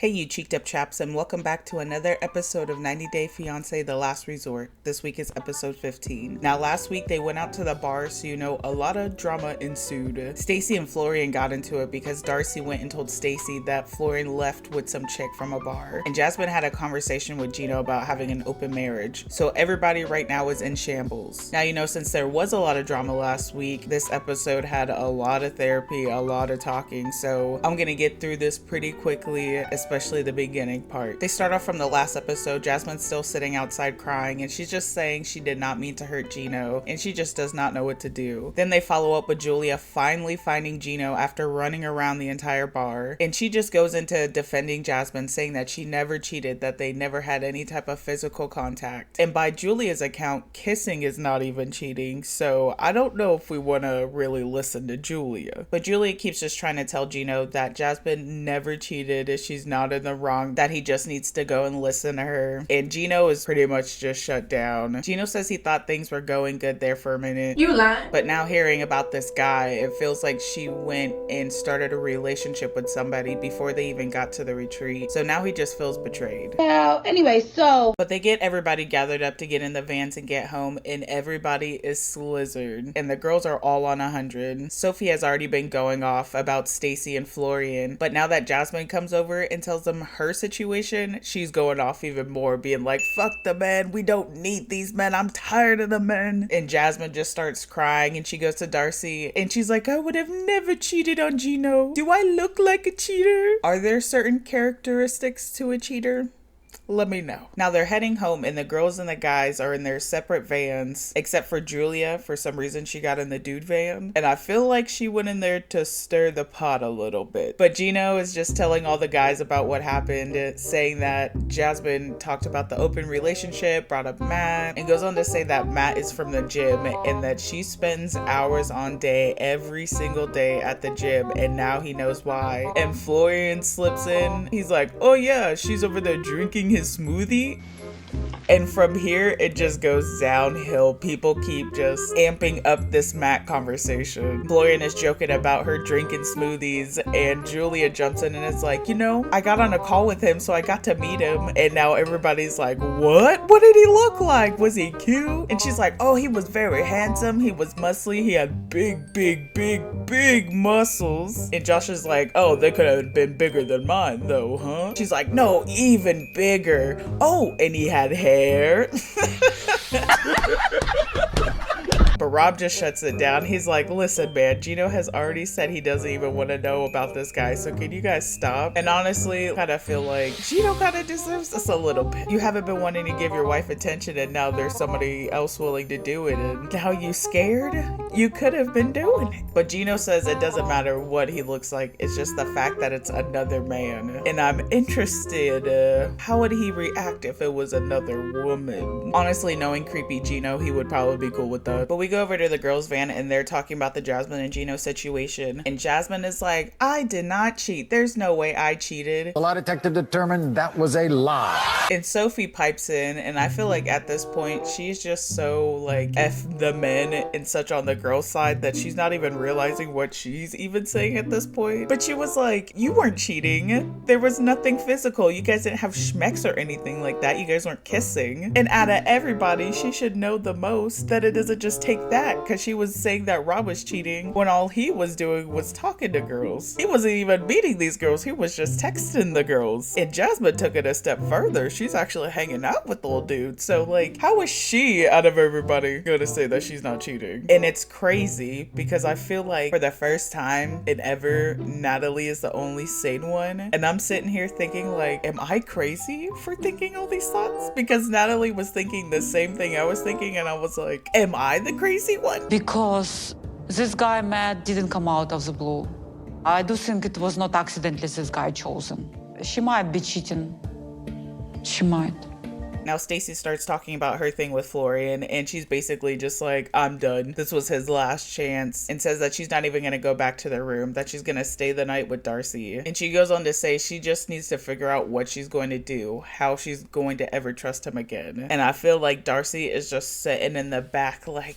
Hey you cheeked up chaps, and welcome back to another episode of 90 Day Fiancé The Last Resort. This week is episode 15. Now last week they went out to the bar, so you know a lot of drama ensued. Stacy and Florian got into it because Darcy went and told Stacy that Florian left with some chick from a bar. And Jasmine had a conversation with Gino about having an open marriage. So everybody right now is in shambles. Now you know, since there was a lot of drama last week, this episode had a lot of therapy, a lot of talking. So I'm gonna get through this pretty quickly, especially the beginning part. They start off from the last episode. Jasmine's still sitting outside crying, and she's just saying she did not mean to hurt Gino, and she just does not know what to do. Then they follow up with Julia finally finding Gino after running around the entire bar, and she just goes into defending Jasmine, saying that she never cheated, that they never had any type of physical contact. And by Julia's account, kissing is not even cheating, so I don't know if we want to really listen to Julia. But Julia keeps just trying to tell Gino that Jasmine never cheated, she's not in the wrong, that he just needs to go and listen to her. And Gino is pretty much just shut down. Gino says he thought things were going good there for a minute. You lying. But now hearing about this guy, it feels like she went and started a relationship with somebody before they even got to the retreat. So now he just feels betrayed. Well, anyway, But they get everybody gathered up to get in the vans and get home, and everybody is slizzard. And the girls are all on 100. Sophie has already been going off about Stacy and Florian, but now that Jasmine comes over and tells them her situation, she's going off even more, being like, fuck the men, we don't need these men, I'm tired of the men. And Jasmine just starts crying, and she goes to Darcy and she's like, I would have never cheated on Gino. Do I look like a cheater? Are there certain characteristics to a cheater? Let me know. Now they're heading home, and the girls and the guys are in their separate vans, except for Julia. For some reason she got in the dude van, and I feel like she went in there to stir the pot a little bit. But Gino is just telling all the guys about what happened, saying that Jasmine talked about the open relationship, brought up Matt, and goes on to say that Matt is from the gym and that she spends hours on day every single day at the gym, and now he knows why. And Florian slips in. He's like, oh yeah, she's over there drinking his smoothie. And from here, it just goes downhill. People keep just amping up this Matt conversation. Florian is joking about her drinking smoothies, and Julia jumps in and is like, you know, I got on a call with him, so I got to meet him. And now everybody's like, what? What did he look like? Was he cute? And she's like, oh, he was very handsome. He was muscly. He had big muscles. And Josh is like, oh, they could have been bigger than mine though, huh? She's like, no, even bigger. Oh, and he had hair. But Rob just shuts it down. He's like, listen, man, Gino has already said he doesn't even want to know about this guy, so can you guys stop? And honestly, I kind of feel like Gino kind of deserves this a little bit. You haven't been wanting to give your wife attention, and now there's somebody else willing to do it, and now you scared? You could have been doing it. But Gino says it doesn't matter what he looks like, it's just the fact that it's another man. And I'm interested, how would he react if it was another woman? Honestly, knowing creepy Gino, he would probably be cool with that. But we go over to the girls' van, and they're talking about the Jasmine and Gino situation. And Jasmine is like, I did not cheat. There's no way I cheated. The lie detector determined that was a lie. And Sophie pipes in, and I feel like at this point, she's just so like F the men and such on the girls' side that she's not even realizing what she's even saying at this point. But she was like, you weren't cheating. There was nothing physical. You guys didn't have schmecks or anything like that. You guys weren't kissing. And out of everybody, she should know the most that it doesn't just take that, because she was saying that Rob was cheating when all he was doing was talking to girls. He wasn't even meeting these girls, he was just texting the girls. And Jasmine took it a step further. She's actually hanging out with the old dude. So like, how is she out of everybody gonna say that she's not cheating? And it's crazy because I feel like for the first time in ever, Natalie is the only sane one. And I'm sitting here thinking like, am I crazy for thinking all these thoughts? Because Natalie was thinking the same thing I was thinking, and I was like, am I the crazy one? Because this guy, Matt, didn't come out of the blue. I do think it was not accidentally this guy chosen. She might be cheating. She might. Now Stacy starts talking about her thing with Florian, and she's basically just like, I'm done. This was his last chance, and says that she's not even going to go back to the room, that she's going to stay the night with Darcy. And she goes on to say she just needs to figure out what she's going to do, how she's going to ever trust him again. And I feel like Darcy is just sitting in the back like,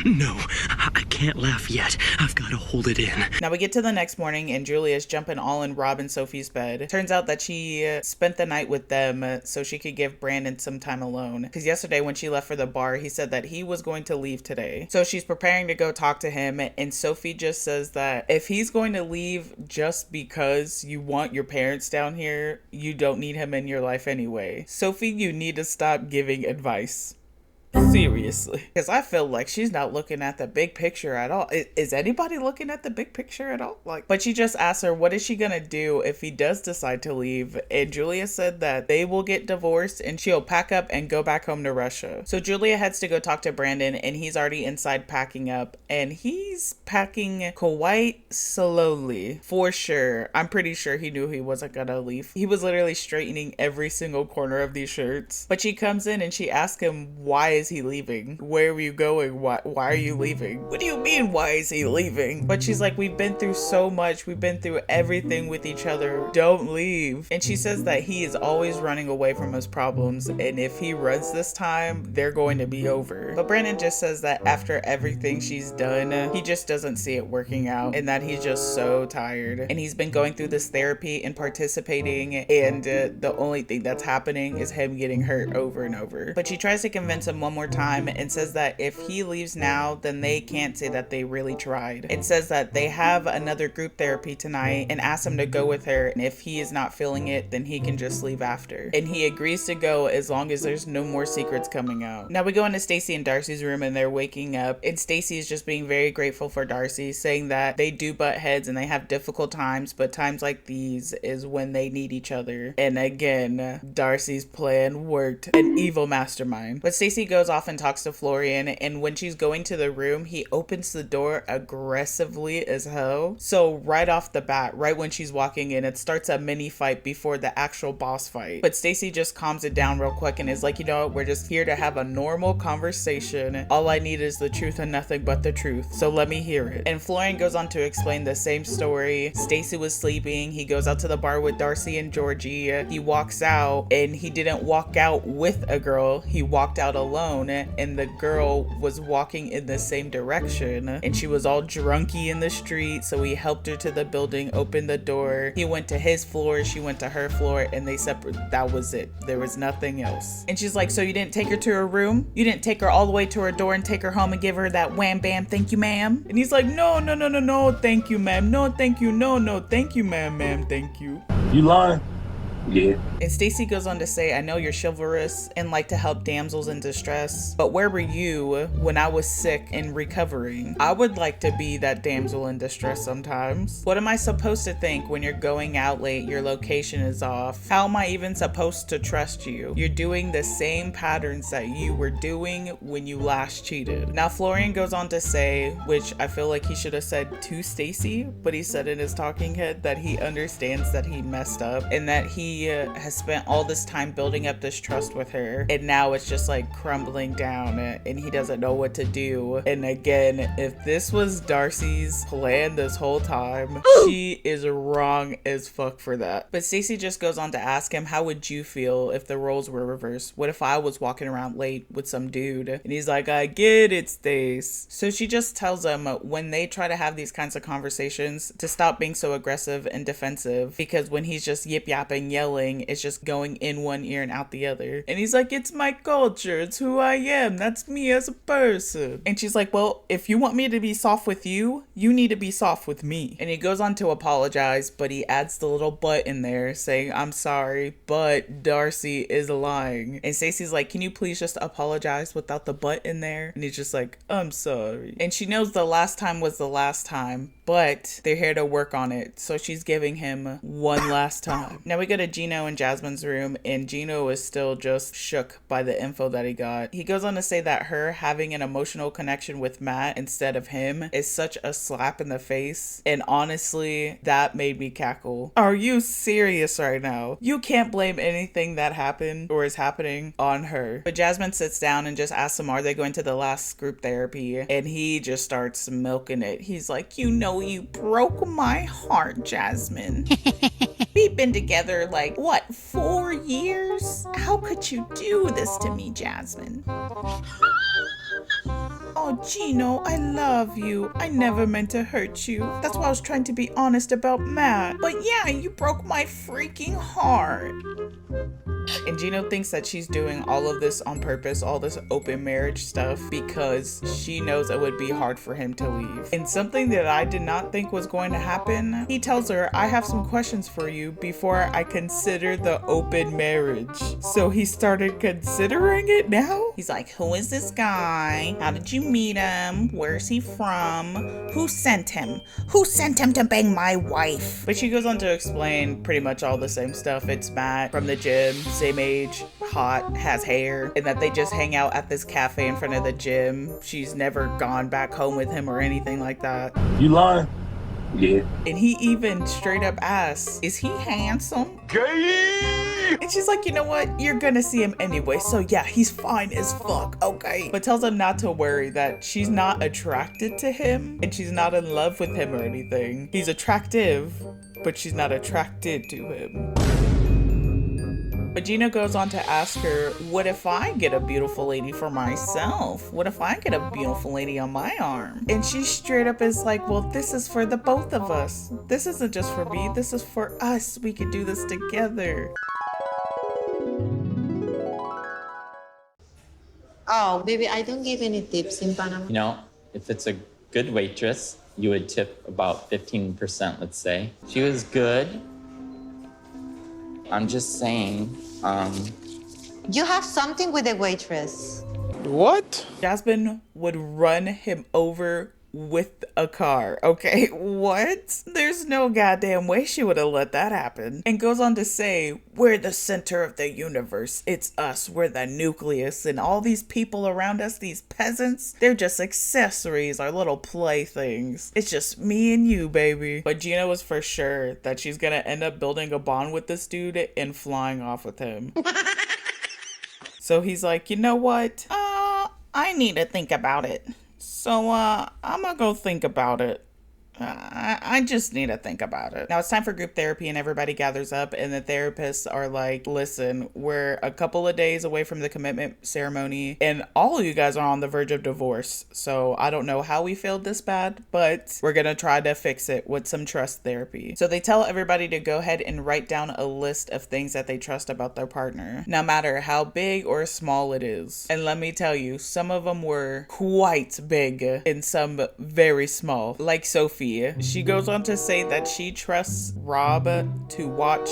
No, I can't laugh yet. I've got to hold it in. Now we get to the next morning and Julia's jumping all in Rob and Sophie's bed. Turns out that she spent the night with them so she could give Brandon some time alone. Because yesterday when she left for the bar, he said that he was going to leave today. So she's preparing to go talk to him, and Sophie just says that if he's going to leave just because you want your parents down here, you don't need him in your life anyway. Sophie, you need to stop giving advice. Seriously. Because I feel like she's not looking at the big picture at all. Is anybody looking at the big picture at all? But she just asked her, what is she gonna do if he does decide to leave? And Julia said that they will get divorced and she'll pack up and go back home to Russia. So Julia heads to go talk to Brandon, and he's already inside packing up, and he's packing quite slowly. For sure. I'm pretty sure he knew he wasn't gonna leave. He was literally straightening every single corner of these shirts. But she comes in and she asks him, why is he leaving? Where are you going? Why are you leaving? What do you mean, why is he leaving? But she's like, we've been through so much. We've been through everything with each other. Don't leave. And she says that he is always running away from his problems, and if he runs this time, they're going to be over. But Brandon just says that after everything she's done, he just doesn't see it working out, and that he's just so tired. And he's been going through this therapy and participating, and the only thing that's happening is him getting hurt over and over. But she tries to convince him one more time and says that if he leaves now, then they can't say that they really tried. It says that they have another group therapy tonight and asks him to go with her, and if he is not feeling it, then he can just leave after. And he agrees to go as long as there's no more secrets coming out. Now we go into Stacey and Darcy's room, and they're waking up, and Stacey is just being very grateful for Darcy, saying that they do butt heads and they have difficult times, but times like these is when they need each other. And again, Darcy's plan worked. An evil mastermind. But Stacey goes off and talks to Florian, and when she's going to the room, he opens the door aggressively as hell. So right off the bat, right when she's walking in, it starts a mini fight before the actual boss fight. But Stacey just calms it down real quick and is like, you know what, we're just here to have a normal conversation. All I need is the truth and nothing but the truth, so let me hear it. And Florian goes on to explain the same story. Stacey was sleeping. He goes out to the bar with Darcy and Georgie. He walks out, and he didn't walk out with a girl. He walked out alone, and the girl was walking in the same direction, and she was all drunky in the street. So he helped her to the building, opened the door. He went to his floor, she went to her floor, and they separated. That was it. There was nothing else. And she's like, so you didn't take her to her room? You didn't take her all the way to her door and take her home and give her that wham bam thank you ma'am? And he's like, no, thank you ma'am, no thank you, no thank you ma'am, thank you. You lying? Yeah. And Stacey goes on to say, I know you're chivalrous and like to help damsels in distress, but where were you when I was sick and recovering? I would like to be that damsel in distress sometimes. What am I supposed to think when you're going out late, your location is off? How am I even supposed to trust you? You're doing the same patterns that you were doing when you last cheated. Now Florian goes on to say, which I feel like he should have said to Stacey, but he said in his talking head that he understands that he messed up and that he has spent all this time building up this trust with her, and now it's just like crumbling down, and he doesn't know what to do. And again, if this was Darcy's plan this whole time, she is wrong as fuck for that. But Stacey just goes on to ask him, how would you feel if the roles were reversed? What if I was walking around late with some dude? And he's like, I get it, Stace. So she just tells him when they try to have these kinds of conversations to stop being so aggressive and defensive, because when he's just yip yapping, yelling, it's just going in one ear and out the other. And he's like, it's my culture, it's who I am, that's me as a person. And she's like, well, if you want me to be soft with you, you need to be soft with me. And he goes on to apologize, but he adds the little but in there saying, I'm sorry, but Darcy is lying. And Stacey's like, can you please just apologize without the but in there? And he's just like, I'm sorry. And she knows the last time was the last time, but they're here to work on it. So she's giving him one last time. Now we go to Gino and Jasmine's room, and Gino is still just shook by the info that he got. He goes on to say that her having an emotional connection with Matt instead of him is such a slap in the face. And honestly, that made me cackle. Are you serious right now? You can't blame anything that happened or is happening on her. But Jasmine sits down and just asks him, are they going to the last group therapy? And he just starts milking it. He's like, you know, you broke my heart, Jasmine. We've been together like, what, 4 years? How could you do this to me, Jasmine? Oh, Oh, Gino, I love you. I never meant to hurt you. That's why I was trying to be honest about Matt. But yeah, you broke my freaking heart. And Gino thinks that she's doing all of this on purpose, all this open marriage stuff, because she knows it would be hard for him to leave. And something that I did not think was going to happen, he tells her, I have some questions for you before I consider the open marriage. So he started considering it now? He's like, who is this guy? How did you meet him? Where's he from? Who sent him? Who sent him to bang my wife? But she goes on to explain pretty much all the same stuff. It's Matt from the gym, same age, hot, has hair, and that they just hang out at this cafe in front of the gym. She's never gone back home with him or anything like that. You lying? Yeah. And he even straight up asks, is he handsome? Gay! And she's like, you know what? You're gonna see him anyway, so yeah, he's fine as fuck, okay? But tells him not to worry, that she's not attracted to him, and she's not in love with him or anything. He's attractive, but she's not attracted to him. But Gino goes on to ask her, what if I get a beautiful lady for myself? What if I get a beautiful lady on my arm? And she straight up is like, well, this is for the both of us. This isn't just for me, this is for us. We could do this together. Oh, baby, I don't give any tips in Panama. You know, if it's a good waitress, you would tip about 15%, let's say. She was good. I'm just saying, You have something with the waitress. What? Jasmine would run him over with a car, okay? What? There's no goddamn way she would have let that happen. And goes on to say, we're the center of the universe. It's us. We're the nucleus. And all these people around us, these peasants, they're just accessories, our little playthings. It's just me and you, baby. But Gina was for sure that she's gonna end up building a bond with this dude and flying off with him. So he's like, you know what? I need to think about it. So, I'm gonna go think about it. I just need to think about it. Now it's time for group therapy and everybody gathers up and the therapists are like, listen, we're a couple of days away from the commitment ceremony and all of you guys are on the verge of divorce. So I don't know how we failed this bad, but we're gonna try to fix it with some trust therapy. So they tell everybody to go ahead and write down a list of things that they trust about their partner, no matter how big or small it is. And let me tell you, some of them were quite big and some very small, like Sophie. She goes on to say that she trusts Rob to watch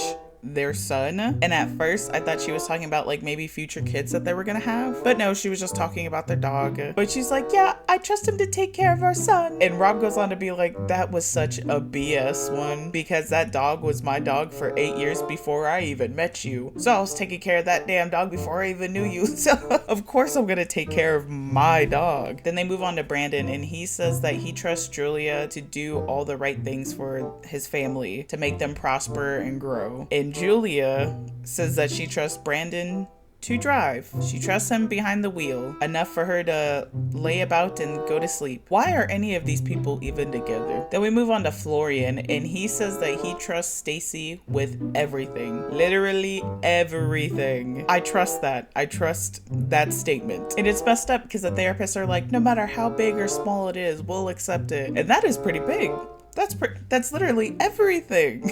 their son. And at first I thought she was talking about like maybe future kids that they were gonna have, but no, she was just talking about their dog. But she's like, yeah, I trust him to take care of our son. And Rob goes on to be like, that was such a BS one, because that dog was my dog for 8 years before I even met you. So I was taking care of that damn dog before I even knew you. So of course I'm gonna take care of my dog. Then they move on to Brandon and he says that he trusts Julia to do all the right things for his family, to make them prosper and grow. And Julia says that she trusts Brandon to drive. She trusts him behind the wheel, enough for her to lay about and go to sleep. Why are any of these people even together? Then we move on to Florian and he says that he trusts Stacey with everything. Literally everything. I trust that. I trust that statement. And it's messed up because the therapists are like, no matter how big or small it is, we'll accept it. And that is pretty big. That's literally everything.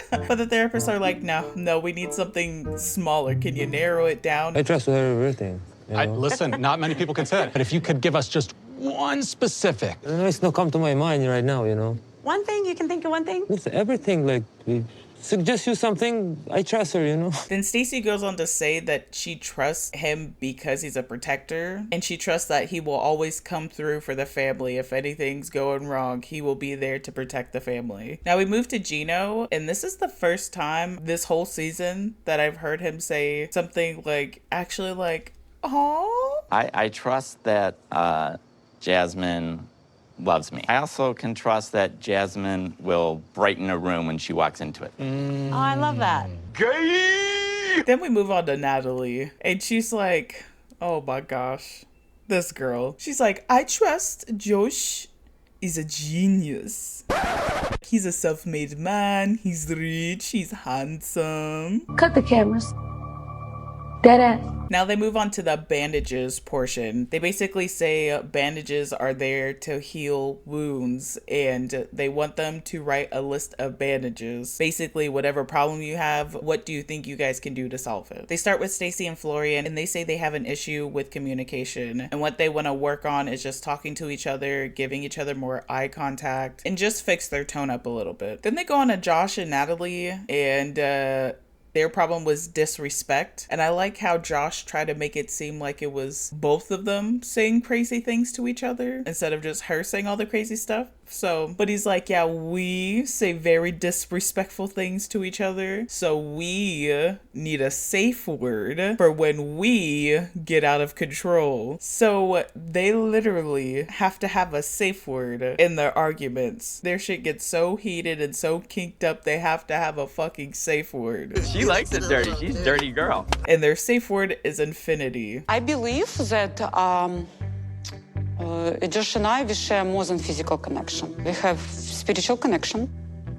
But the therapists are like, no, we need something smaller. Can you narrow it down? I trust everything. You know? Listen, not many people can say that. But if you could give us just one specific. It's not come to my mind right now, you know. One thing? You can think of one thing? Listen, everything, like, we suggest you something, I trust her, you know. Then Stacey goes on to say that she trusts him because he's a protector, and she trusts that he will always come through for the family. If anything's going wrong, he will be there to protect the family. Now we move to Gino, and this is the first time this whole season that I've heard him say something like, actually like, oh. I trust that Jasmine loves me. I also can trust that Jasmine will brighten a room when she walks into it. Oh, I love that. Then we move on to Natalie, and she's like, oh my gosh, this girl. She's like, I trust Josh is a genius. He's a self-made man, he's rich, he's handsome. Cut the cameras. Now they move on to the bandages portion. They basically say bandages are there to heal wounds and they want them to write a list of bandages. Basically, whatever problem you have, what do you think you guys can do to solve it? They start with Stacy and Florian and they say they have an issue with communication and what they want to work on is just talking to each other, giving each other more eye contact and just fix their tone up a little bit. Then they go on to Josh and Natalie and their problem was disrespect. And I like how Josh tried to make it seem like it was both of them saying crazy things to each other instead of just her saying all the crazy stuff. So, but he's like, yeah, we say very disrespectful things to each other. So we need a safe word for when we get out of control. So they literally have to have a safe word in their arguments. Their shit gets so heated and so kinked up, they have to have a fucking safe word. She likes it dirty. She's a dirty girl. And their safe word is infinity. I believe that Josh and I, we share more than physical connection. We have spiritual connection.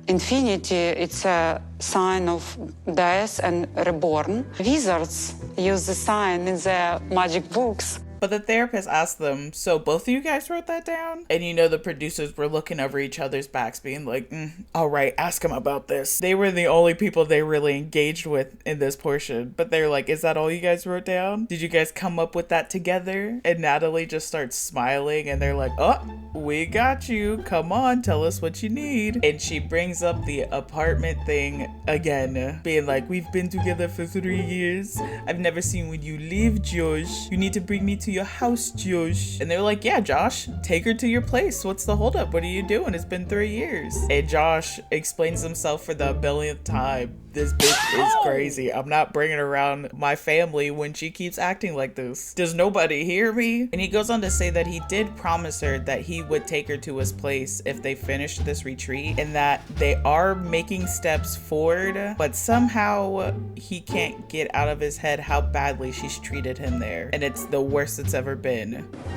Infinity, it's a sign of death and reborn. Wizards use the sign in their magic books. But the therapist asked them, so both of you guys wrote that down? And you know the producers were looking over each other's backs being like, all right, ask him about this. They were the only people they really engaged with in this portion. But they're like, is that all you guys wrote down? Did you guys come up with that together? And Natalie just starts smiling and they're like, oh, we got you. Come on, tell us what you need. And she brings up the apartment thing again, being like, we've been together for 3 years. I've never seen when you leave, Josh. You need to bring me to your house, Josh. And they're like, yeah, Josh, take her to your place. What's the holdup? What are you doing? It's been 3 years. And Josh explains himself for the billionth time. This bitch is crazy. I'm not bringing around my family when she keeps acting like this. Does nobody hear me? And he goes on to say that he did promise her that he would take her to his place if they finished this retreat and that they are making steps forward, but somehow he can't get out of his head how badly she's treated him there. And it's the worst it's ever been.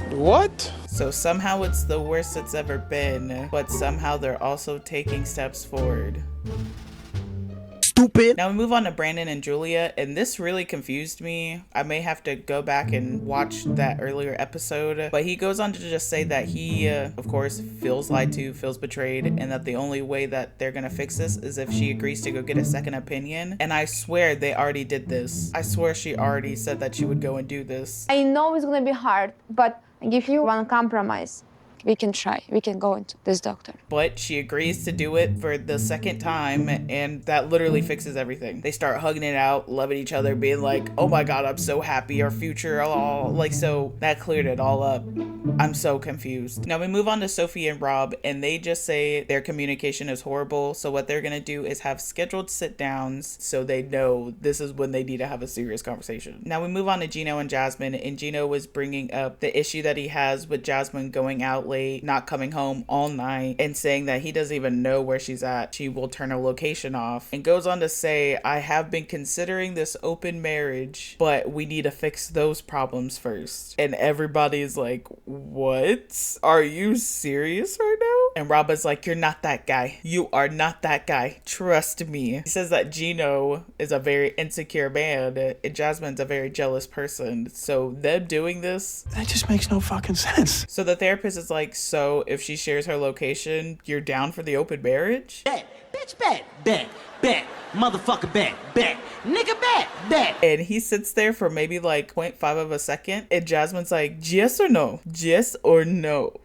What? So somehow it's the worst it's ever been, but somehow they're also taking steps forward. Stupid. Now we move on to Brandon and Julia, and this really confused me. I may have to go back and watch that earlier episode, but he goes on to just say that he, of course, feels lied to, feels betrayed, and that the only way that they're gonna fix this is if she agrees to go get a second opinion. And I swear they already did this. I swear she already said that she would go and do this. I know it's gonna be hard, but I give you one compromise. We can try. We can go into this doctor. But she agrees to do it for the second time, and that literally fixes everything. They start hugging it out, loving each other, being like, oh my god, I'm so happy, our future, all like, so that cleared it all up. I'm so confused. Now we move on to Sophie and Rob, and they just say their communication is horrible, so what they're gonna do is have scheduled sit downs so they know this is when they need to have a serious conversation. Now we move on to Gino and Jasmine, and Gino was bringing up the issue that he has with Jasmine going out late, not coming home all night, and saying that he doesn't even know where she's at. She will turn her location off, and goes on to say, I have been considering this open marriage, but we need to fix those problems first. And everybody's like, what? Are you serious right now? And Rob is like, you're not that guy. You are not that guy. Trust me. He says that Gino is a very insecure man, and Jasmine's a very jealous person. So them doing this, That just makes no fucking sense. so the therapist is like, so if she shares her location, you're down for the open marriage? Bet, bitch, bet, motherfucker, bet, nigga, bet. And he sits there for maybe like 0.5 of a second, and Jasmine's like, yes or no? Yes or no?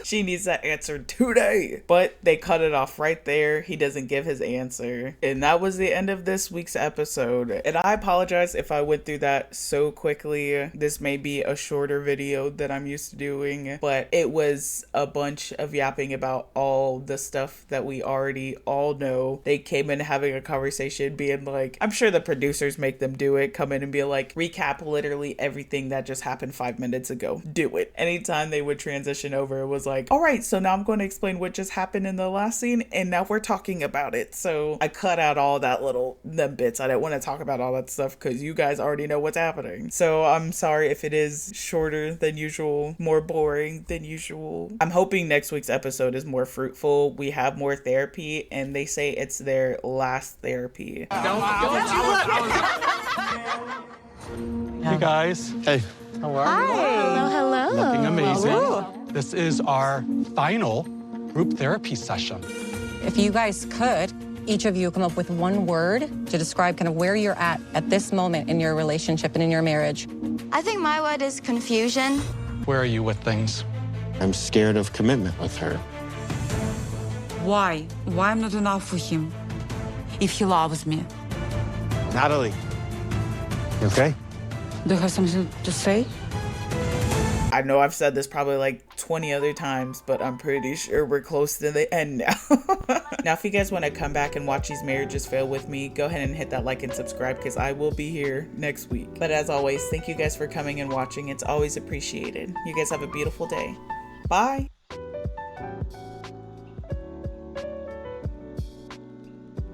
She needs that answer today. But they cut it off right there. He doesn't give his answer. And that was the end of this week's episode. And I apologize if I went through that so quickly. This may be a shorter video than I'm used to doing, but it was a bunch of yapping about all the stuff that we already all know. They came in having a conversation being like, I'm sure the producers make them do it, come in and be like, recap literally everything that just happened 5 minutes ago. Do it. Anytime they would transition over, it was like, all right, so now I'm going to explain what just happened in the last scene, and now we're talking about it. So I cut out all that them bits. I didn't want to talk about all that stuff because you guys already know what's happening. So I'm sorry if it is shorter than usual, more boring than usual. I'm hoping next week's episode is more fruitful. We have more therapy, and they say it's their last therapy. Hey guys. Hey. How are you? Hello. Looking amazing. This is our final group therapy session. If you guys could, each of you come up with one word to describe kind of where you're at this moment in your relationship and in your marriage. I think my word is confusion. Where are you with things? I'm scared of commitment with her. Why? Why I'm not enough for him? If he loves me. Natalie. You okay? Do you have something to say? I know I've said this probably like 20 other times, but I'm pretty sure we're close to the end now. Now, if you guys want to come back and watch these marriages fail with me, go ahead and hit that like and subscribe because I will be here next week. But as always, thank you guys for coming and watching. It's always appreciated. You guys have a beautiful day. Bye.